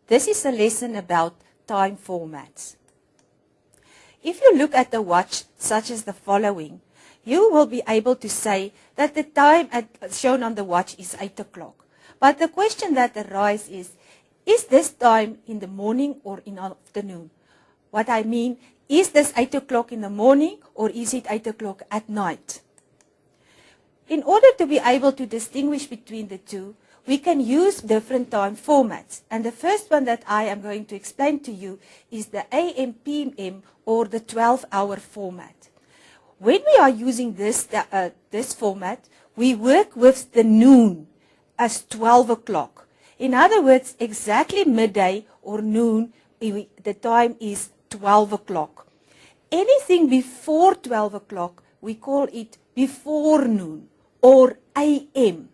This is a lesson about time formats. If you look at the watch such as the following, you will be able to say that the time shown on the watch is 8 o'clock. But the question that arises is this time in the morning or in the afternoon? What I mean, is this 8 o'clock in the morning or is it 8 o'clock at night? In order to be able to distinguish between the two, we can use different time formats. And the first one that I am going to explain to you is the AM/PM or the 12-hour format. When we are using this format, we work with the noon as 12 o'clock. In other words, exactly midday or noon, the time is 12 o'clock. Anything before 12 o'clock, we call it before noon or AM.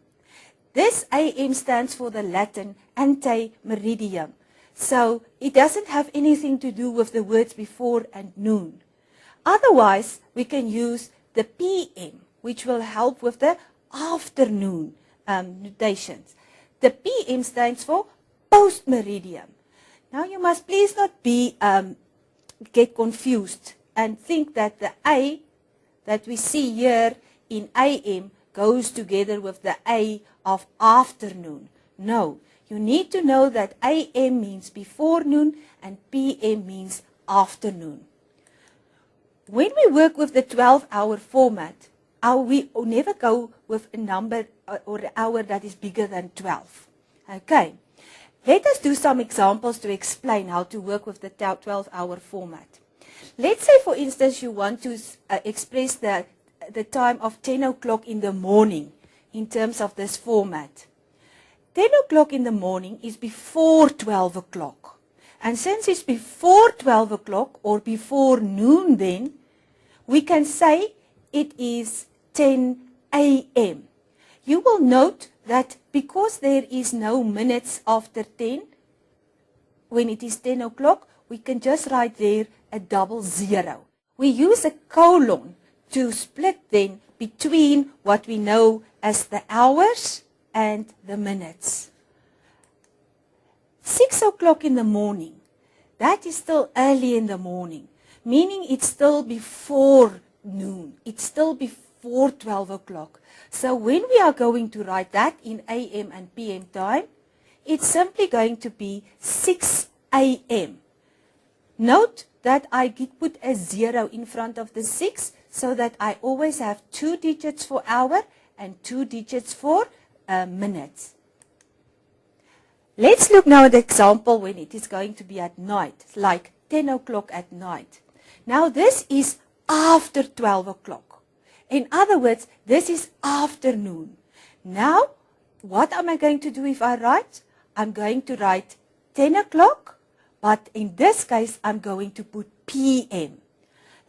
This AM stands for the Latin ante meridiem. So it doesn't have anything to do with the words before and noon. Otherwise, we can use the PM, which will help with the afternoon notations. The PM stands for post meridiem. Now you must please not get confused and think that the A that we see here in AM goes together with the A of afternoon. No, you need to know that AM means before noon and PM means afternoon. When we work with the 12-hour format, we never go with a number or an hour that is bigger than 12. Okay, let us do some examples to explain how to work with the 12-hour format. Let's say, for instance, you want to express the time of 10 o'clock in the morning in terms of this format. 10 o'clock in the morning is before 12 o'clock. And since it's before 12 o'clock or before noon then, we can say it is 10 a.m. You will note that because there is no minutes after 10, when it is 10 o'clock, we can just write there a 00. We use a colon to split then between what we know as the hours and the minutes. 6 o'clock in the morning, that is still early in the morning, meaning it's still before noon. It's still before 12 o'clock. So when we are going to write that in AM and PM time, it's simply going to be 6 a.m. Note that I put a 0 in front of the 6 so that I always have 2 digits for hour and 2 digits for minutes. Let's look now at the example when it is going to be at night, like 10 o'clock at night. Now this is after 12 o'clock. In other words, this is afternoon. Now, what am I going to do if I write? I'm going to write 10 o'clock, but in this case, I'm going to put PM.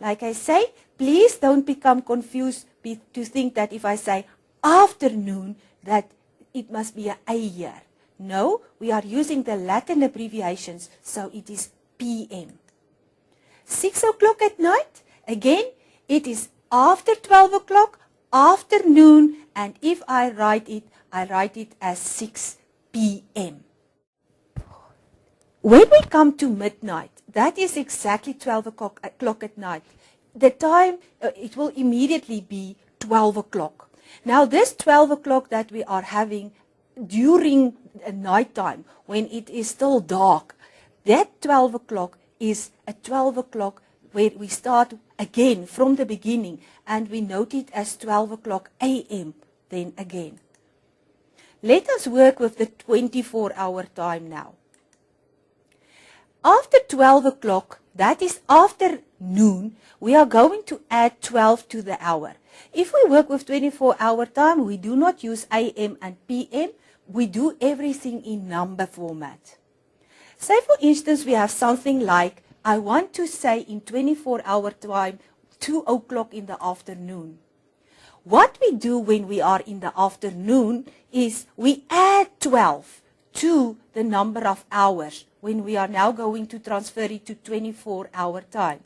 Like I say, please don't become confused to think that if I say afternoon, that it must be an A here. No, we are using the Latin abbreviations, so it is PM. 6 o'clock at night, again, it is after 12 o'clock, afternoon, and if I write it as 6 p.m. When we come to midnight, that is exactly 12 o'clock at night. The time, it will immediately be 12 o'clock. Now this 12 o'clock that we are having during night time, when it is still dark, that 12 o'clock is a 12 o'clock where we start again from the beginning and we note it as 12 o'clock a.m. then again. Let us work with the 24-hour time now. After 12 o'clock, that is after noon, we are going to add 12 to the hour. If we work with 24-hour time, we do not use AM and PM. We do everything in number format. Say, for instance, we have something like, I want to say in 24-hour time, 2 o'clock in the afternoon. What we do when we are in the afternoon is we add 12 to the number of hours when we are now going to transfer it to 24-hour time.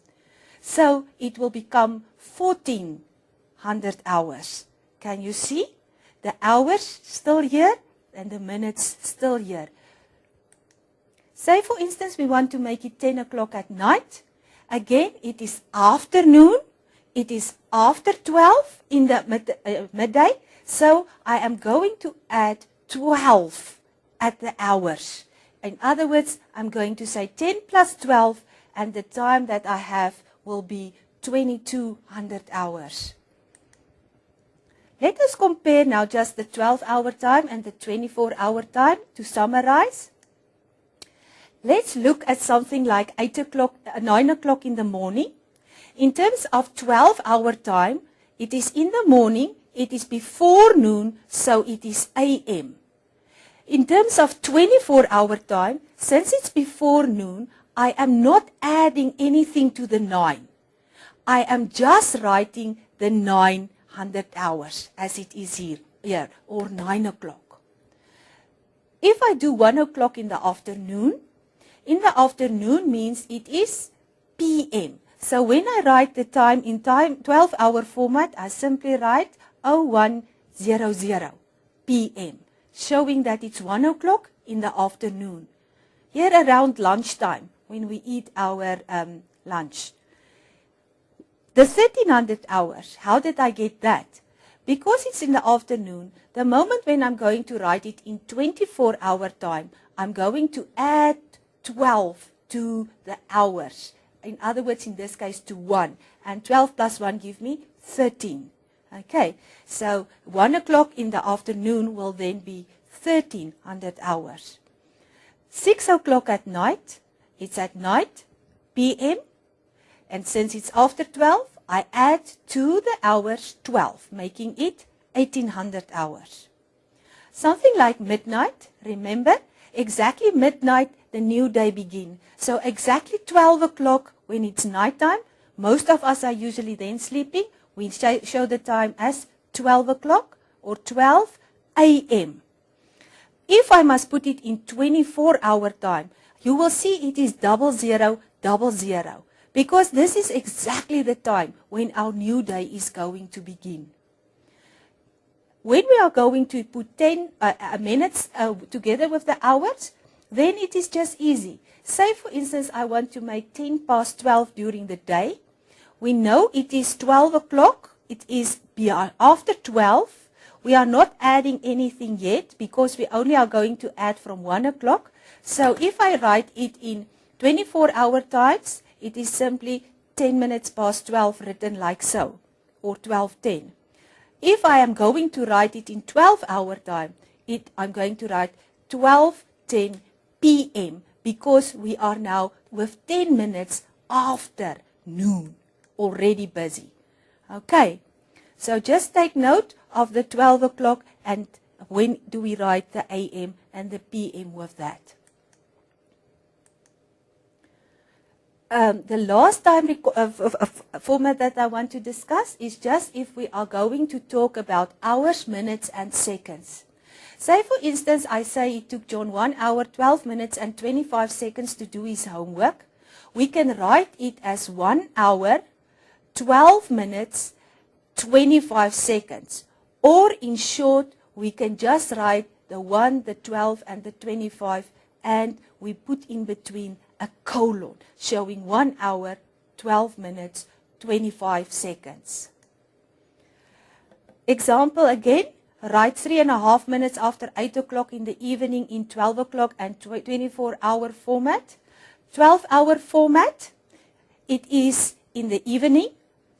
So it will become 1400 hours. Can you see? The hours still here and the minutes still here. Say, for instance, we want to make it 10 o'clock at night. Again, it is afternoon. It is after 12 in the midday. So I am going to add 12 at the hours. In other words, I'm going to say 10 plus 12, and the time that I have will be 2200 hours. Let us compare now just the 12-hour time and the 24-hour time to summarize. Let's look at something like 9 o'clock in the morning. In terms of 12-hour time, it is in the morning, it is before noon, so it is AM. In terms of 24-hour time, since it's before noon, I am not adding anything to the 9. I am just writing the 900 hours as it is here, or 9 o'clock. If I do 1 o'clock in the afternoon means it is PM. So when I write the time in 12-hour format, I simply write 0100 PM, showing that it's 1 o'clock in the afternoon. Here around lunchtime, when we eat our lunch. The 1300 hours, how did I get that? Because it's in the afternoon, the moment when I'm going to write it in 24-hour time, I'm going to add 12 to the hours. In other words, in this case, to 1. And 12 plus 1 give me 13. Okay, so 1 o'clock in the afternoon will then be 1300 hours. 6 o'clock at night, it's at night, PM. And since it's after 12, I add to the hours 12, making it 1800 hours. Something like midnight, remember, exactly midnight, the new day begins. So exactly 12 o'clock when it's nighttime, most of us are usually then sleeping. We show the time as 12 o'clock or 12 AM. If I must put it in 24-hour time, you will see it is 0000. Because this is exactly the time when our new day is going to begin. When we are going to put 10 minutes together with the hours, then it is just easy. Say, for instance, I want to make 10 past 12 during the day. We know it is 12 o'clock. It is after 12. We are not adding anything yet because we only are going to add from 1 o'clock. So if I write it in 24-hour times, it is simply 10 minutes past 12 written like so, or 12:10. If I am going to write it in 12-hour time, I'm going to write 12:10 PM because we are now with 10 minutes after noon, already busy. Okay, so just take note of the 12 o'clock and when do we write the AM and the PM with that. The last time format that I want to discuss is just if we are going to talk about hours, minutes, and seconds. Say, for instance, I say it took John 1 hour, 12 minutes, and 25 seconds to do his homework. We can write it as 1 hour, 12 minutes, 25 seconds. Or in short, we can just write the 1, the 12, and the 25, and we put in between a colon showing 1 hour, 12 minutes, 25 seconds. Example again, write 3.5 minutes after 8 o'clock in the evening in 12 o'clock and 24-hour format. 12-hour format, it is in the evening,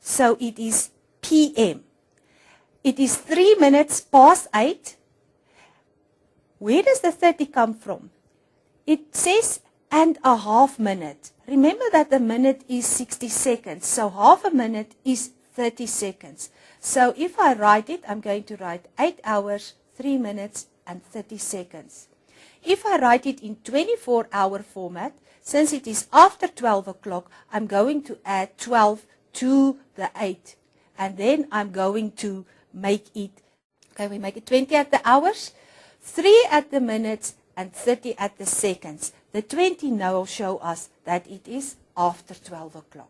so it is PM. It is 3 minutes past 8. Where does the 30 come from? It says and a half minute. Remember that the minute is 60 seconds. So half a minute is 30 seconds. So if I write it, I'm going to write 8 hours, 3 minutes, and 30 seconds. If I write it in 24-hour format, since it is after 12 o'clock, I'm going to add 12 to the 8. And then I'm going to make it, okay, we make it 20 at the hours, 3 at the minutes, and 30 at the seconds. The 20 now will show us that it is after 12 o'clock.